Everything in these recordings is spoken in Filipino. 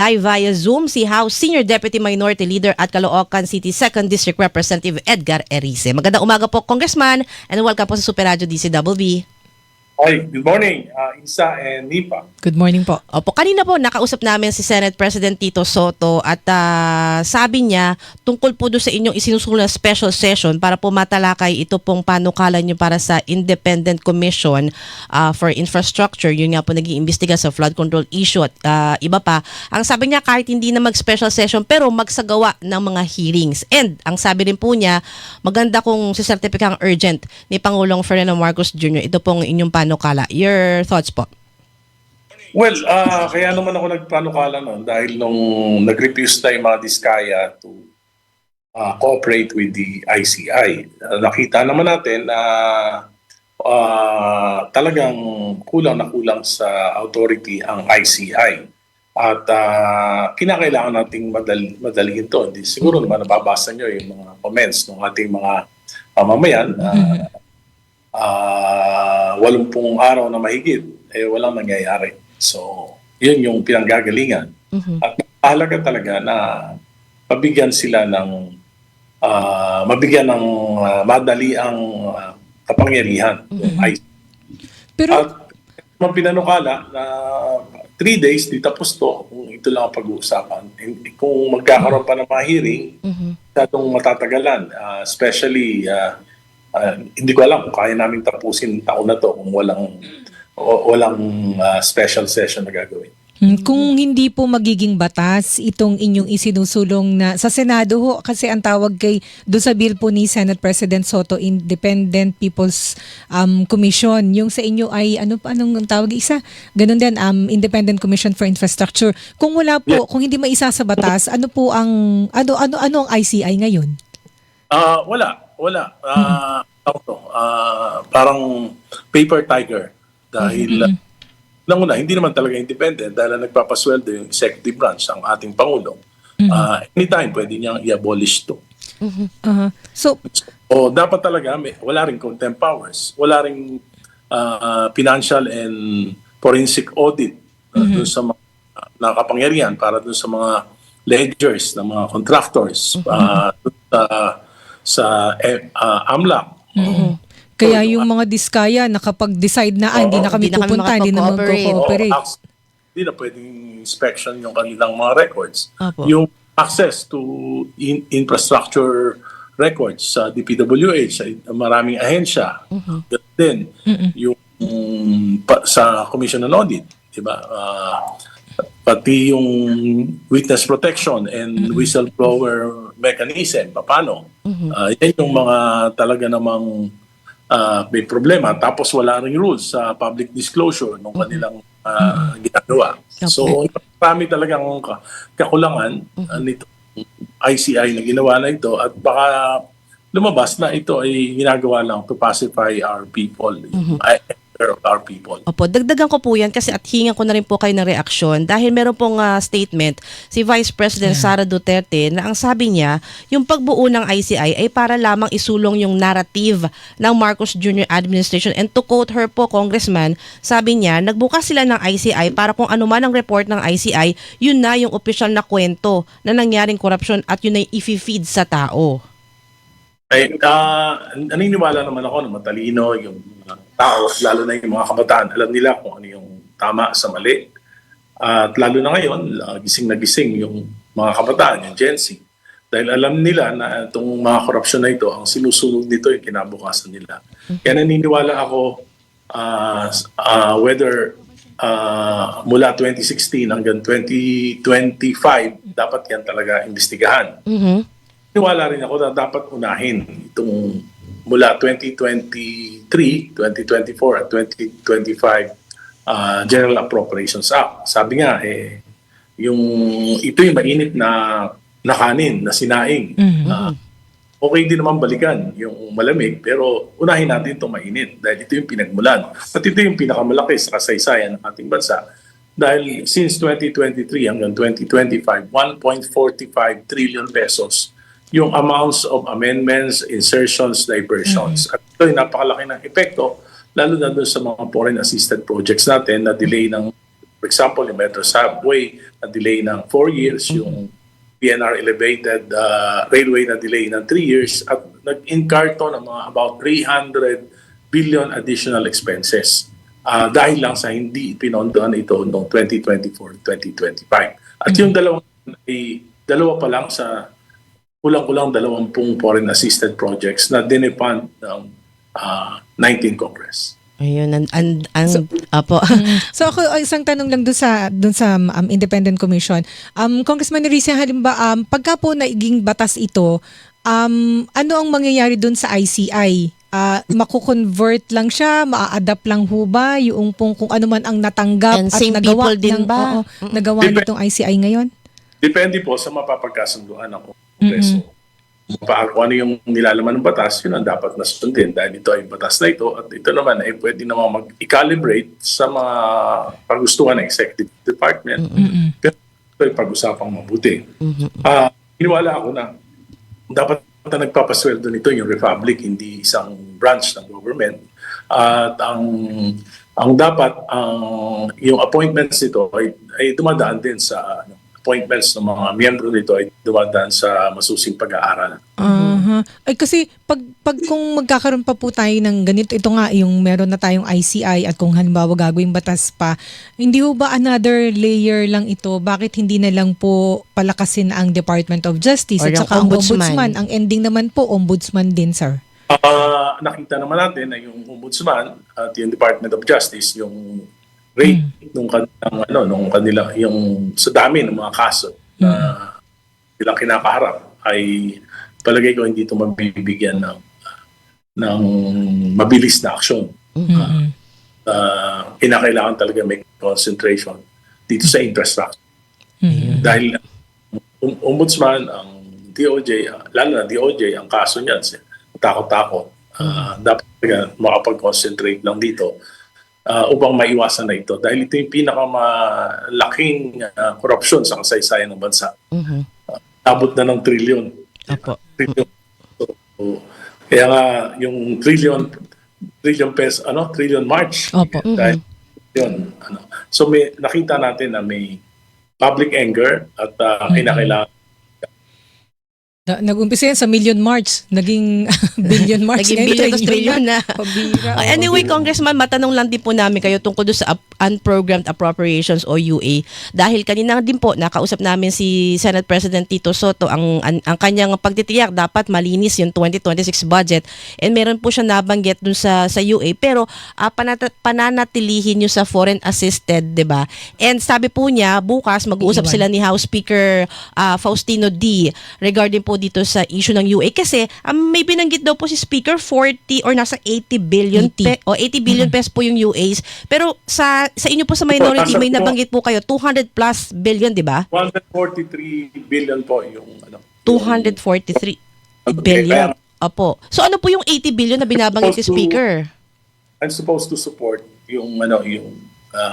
Ay via Zoom si House Senior Deputy Minority Leader at Caloocan City 2nd District Representative Edgar Erice. Magandang umaga po, Congressman, and welcome po sa Super Radio DCWB. Hi, good morning, Isa and Nipa. Good morning po. Opo, kanina po nakausap namin si Senate President Tito Soto at sabi niya tungkol po doon sa inyong isinusulong na special session para po matalakay ito pong panukalan niyo para sa Independent Commission for Infrastructure. Yun nga po nag-iimbestiga sa flood control issue at iba pa. Ang sabi niya kahit hindi na mag-special session pero magsagawa ng mga hearings. And ang sabi rin po niya, maganda kung sisertipikang urgent ni Pangulong Ferdinand Marcos Jr. Ito pong inyong panukala. Your thoughts po? Well, kaya naman ako nagpanukala noon dahil nung nag-refuse na yung mga Diskaya to cooperate with the ICI. Nakita naman natin na talagang kulang na kulang sa authority ang ICI. At kinakailangan nating madalihin to. Siguro naman nababasa nyo yung mga comments ng ating mga mamamayan. 80 araw na mahigit, walang nangyayari. So, yun yung pinanggagalingan. At mahalaga talaga na mabigyan sila ng madali ang kapangyarihan. Pero At pinanukala na 3 days, di tapos to, kung ito lang ang pag-uusapan. Kung magkakaroon pa ng mga hearing, itong matatagalan. Especially, hindi ko alam kung kaya namin tapusin taon na to kung walang special session na gagawin. kung hindi po magiging batas itong inyong isinusulong na sa Senado ho, kasi ang tawag kay doon sa bill po ni Senate President Soto, Independent People's Commission. Yung sa inyo ay anong tawag isa? Ganun din, Independent Commission for Infrastructure. Kung wala po, kung hindi maisa sa batas, ano ang ICI ngayon? Wala. Parang paper tiger dahil una, hindi naman talaga independent dahil nagpapasweldo yung executive branch ang ating Pangulo. Anytime pwede niyang i-abolish to. So, dapat talaga wala ring contempt powers, wala ring financial and forensic audit dun sa mga nakapangyarihan para dun sa mga ledgers ng mga contractors sa AMLAC. kaya yung mga Diskaya nakapag-decide na hindi na kami pupunta, hindi na mag-cooperate. Hindi na pwedeng inspection yung kanilang mga records. Opo. Yung access to infrastructure records sa DPWH, sa maraming ahensya. Then, yung sa Commission on Audit, diba? Pati yung witness protection and whistleblower mechanism, paano? Yan yung mga talaga namang may problema. Tapos wala ring rules sa public disclosure ng kanilang ginagawa. So, marami talagang kakulangan nito ICI na ginawa na ito at baka lumabas na ito ay ginagawa lang to pacify our people. Our people. Opo, dagdagan ko po yan kasi at hingan ko na rin po kayo ng reaksyon dahil meron pong statement si Vice President Sara Duterte na ang sabi niya, yung pagbuo ng ICI ay para lamang isulong yung narrative ng Marcos Jr. administration, and to quote her po, Congressman, sabi niya, nagbukas sila ng ICI para kung ano man ang report ng ICI, yun na yung opisyal na kwento na nangyaring korupsyon at yun ay i-feed sa tao. Naniniwala naman ako na matalino yung mga tao, lalo na yung mga kabataan. Alam nila kung ano yung tama sa mali. At lalo na ngayon, gising na gising yung mga kabataan, yung Gen Z. Dahil alam nila na itong mga korupsyon na ito, ang sinusunod nito yung kinabukasan nila. Kaya naniniwala ako whether mula 2016 hanggang 2025, dapat yan talaga imbestigahan. Niwala rin ako na dapat unahin itong mula 2023, 2024 at 2025 General Appropriations Act. Sabi nga, ito yung mainit na kanin, na sinaing. Okay din naman balikan yung malamig, pero unahin natin itong mainit dahil ito yung pinagmulan. At ito yung pinakamalaki sa kasaysayan ng ating bansa. Dahil since 2023 hanggang 2025, 1.45 trillion pesos yung amounts of amendments, insertions, diversions. At ito ay napakalaki ng epekto, lalo na doon sa mga foreign assisted projects natin na delay ng For example, yung Metro Subway na delay ng 4 years, yung PNR Elevated Railway na delay ng 3 years, at nag-incur to ng mga about 300 billion additional expenses dahil lang sa hindi pinondohan ito noong 2024-2025. At yung dalawa pa lang sa kulang-kulang 20 foreign assisted projects na dinefund ng 19 Congress. Ayun, apo. So ako isang tanong lang dun sa Independent Commission. Congressman Risa, halimbawa pagka po naging batas ito, ano ang mangyayari dun sa ICI? Mako-convert lang siya, maa-adapt lang ho ba yung kung ano man ang natanggap And at same nagawa people din ba? nagawa nitong ICI ngayon? Depende po sa mapapagkasunduan ng Kongreso. Kung ano yung nilalaman ng batas, yun ang dapat na sundin dahil ito ay batas na ito at ito naman ay pwede naman mag-calibrate sa mga pagustuhan ng Executive Department. Pero ito ay pag-usapang mabuti. Iniwala ako na dapat na nagpapasweldo nito yung Republic, hindi isang branch ng government. At ang dapat, yung appointments nito ay dumadaan din sa appointments ng mga miyembro nito ay dumadaan sa masusing pag-aaral. Ay kasi pag kung magkakaroon pa po tayo ng ganito, ito nga yung meron na tayong ICI at kung halimbawa gagawing batas pa, hindi ho ba another layer lang ito? Bakit hindi na lang po palakasin ang Department of Justice Or at yung saka ang ombudsman? Ombudsman? Ang ending naman po, Ombudsman din, sir. Nakita naman natin na yung Ombudsman at yung Department of Justice, yung rate nung kanilang yung sa dami ng mga kaso na nilang kinakaharap ay palagay ko hindi ito mabibigyan ng mabilis na aksyon. Kinakailangan talaga may concentration dito sa infrastructure. Dahil Ombudsman, ang DOJ, lalo na DOJ, ang kaso niyan, takot-takot. Dapat talaga makapag-concentrate lang dito upang maiwasan na ito. Dahil ito yung pinakamalaking korupsyon sa kasaysayan ng bansa. Abot na ng trilyon. Apo. Trilyon. So, kaya nga yung trillion peso, trillion march. Opo. Dahil yun, So nakita natin na may public anger at kinakailangan. Nag-umpisa yan sa Million March, naging Billion March. Naging billion to trillion na. Pabira. Anyway, Congressman, matanong lang din po namin kayo tungkol doon sa Unprogrammed Appropriations o UA. Dahil kanina din po, nakausap namin si Senate President Tito Soto, ang kanyang pagtitiyak dapat malinis yung 2026 budget. And meron po siya nabanggit doon sa UA. Pero pananatilihin nyo sa foreign assisted, di ba? And sabi po niya, bukas mag-uusap sila ni House Speaker Faustino D. regarding po dito sa issue ng UA kasi may binanggit daw po si Speaker 40 or nasa 80 billion 80 billion pesos po yung UAs, pero sa inyo po sa minority may nabanggit po kayo 200 plus billion, di ba? 143 billion po yung 243 billion. Opo. So ano po yung 80 billion na binabanggit si Speaker? I'm supposed to support yung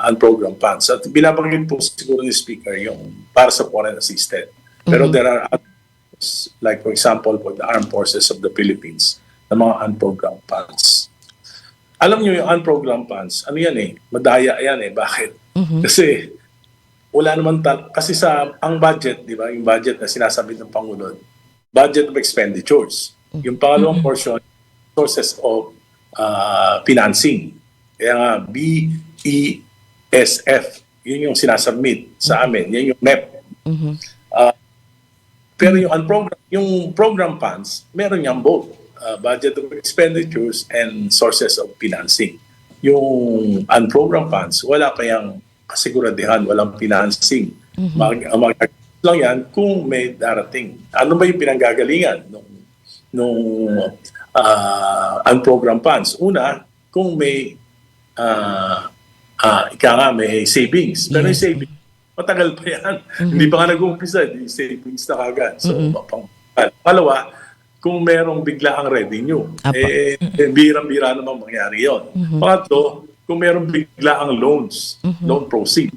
unprogrammed funds. At binabanggit po siguro ni Speaker yung para sa foreign assisted. Pero there are others, like for example for the Armed Forces of the Philippines, na mga unprogrammed funds. Alam niyo yung unprogrammed funds, ano yan madaya yan Bakit? Kasi wala naman kasi ang budget, di ba? Yung budget na sinasabi ng Pangulo, budget of expenditures. Yung pangalawang portion, sources of financing. Kaya nga BESF, yun yung sinasubmit sa amin, yan yung MEP. Pero yung program funds, meron niyang both budget of expenditures and sources of financing. Yung unprogrammed funds, wala pa yung kasiguradihan, walang financing. Mag lang yan kung may darating. Ano ba yung pinanggagalingan nung unprogrammed funds? Una, kung may may savings. Pero yung savings, matagal pa yan. Hindi pa nga nag-uumpisa, di savings na kagad. So, pangalawa, kung merong biglaang revenue, birang-bira naman mangyari yun. Pangatlo, kung merong biglaang loans, loan proceed,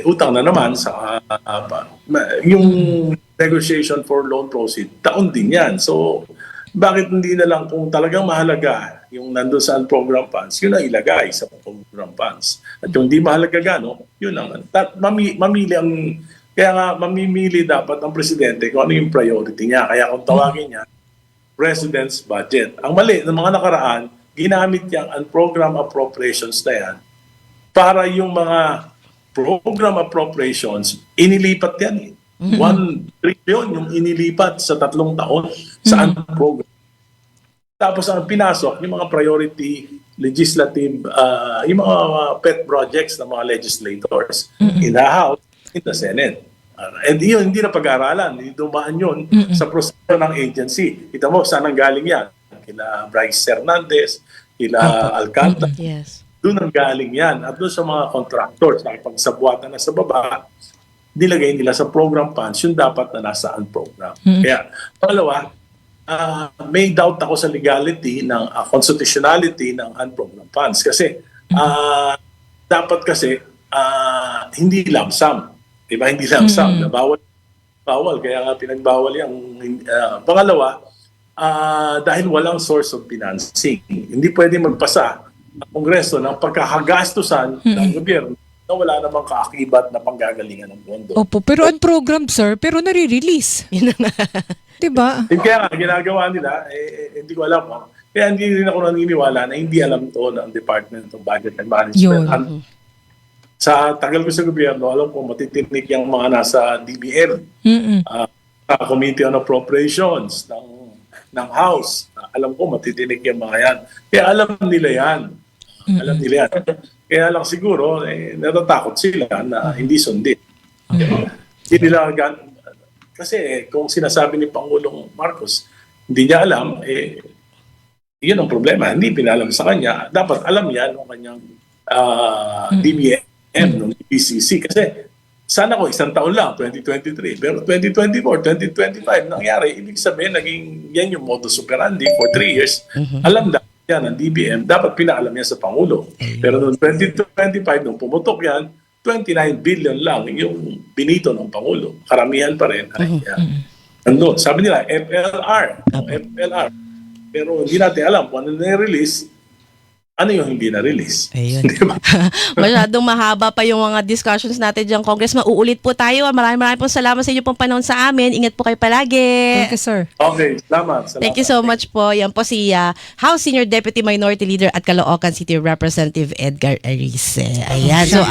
utang na naman sa yung negotiation for loan proceed, taon din yan. So, bakit hindi na lang kung talagang mahalaga yung nandun sa program funds, yun ang ilagay sa program funds. At yung di mahalaga gano, yun ang mamili ang kaya nga mamimili dapat ang presidente kung ano yung priority niya. Kaya kung tawagin niya President's budget. Ang mali ng mga nakaraan, ginamit yang program appropriations na yan para yung mga program appropriations, inilipat yan eh. 1 trillion yung inilipat sa 3 taon sa program. Tapos ang pinasok, yung mga priority legislative, yung mga pet projects ng mga legislators in the House, in the Senate. And yun, hindi na pag-aaralan. Hindi dumaan yun sa proseso ng agency. Kita mo, saan ang galing yan? Kila Bryce Hernandez, kila Alcantara. Yes. Doon ang galing yan. At doon sa mga contractors, nakipagsabuatan na sa baba, nilagay nila sa program funds yung dapat na nasaan program. Kaya, pangalawa, may doubt ako sa legality ng constitutionality ng unprogram funds kasi dapat kasi hindi lump sum. Diba? Hindi lump sum. Bawal. Kaya nga pinagbawal yung pangalawa, dahil walang source of financing. Hindi pwede magpasa ang Kongreso ng pagkakagastusan ng gobyerno na wala namang kaakibat na panggagalingan ng pondo. Opo, pero unprogrammed, sir, pero nare-release. Yun na. Diba? Kaya nga, ginagawa nila, hindi ko alam. Kaya hindi rin ako naniniwala na hindi alam to ng Department of Budget and Management. Yun. Sa tagal ko sa gobyerno, alam ko matitinik yung mga nasa DBM, sa Committee on Appropriations ng House. Alam ko matitinik yung mga yan. Kaya alam nila yan. Alam nila yan. Kaya lang siguro, natatakot sila na hindi sundin. Hindi nila kasi kung sinasabi ni Pangulong Marcos, hindi niya alam, yun ang problema. Hindi pinalam sa kanya. Dapat alam yan ng kanyang DBM, ng PCC. Kasi sana ko isang taon lang, 2023. Pero 2024, 2025, nangyari. Ibig sabihin, naging yan yung modus operandi for 3 years. Alam dapat yan ang DBM. Dapat pinaalam yan sa Pangulo. Pero noong 2025, nung pumutok yan, 29 billion lang yung binito ng Pangulo. Karamihan pa rin. Ano, sabi nila, FLR. Pero hindi natin alam kung ano na-release, ano yung hindi na-release. Ayun. Diba? Masyadong mahaba pa yung mga discussions natin dyan, Congress. Mauulit po tayo. Maraming pong salamat sa inyo pong panahon sa amin. Ingat po kayo palagi. Thank you, sir. Okay, salamat. Thank you so much po. Yan po si House Senior Deputy Minority Leader at Caloocan City Representative Edgar Arice. Ayan. So,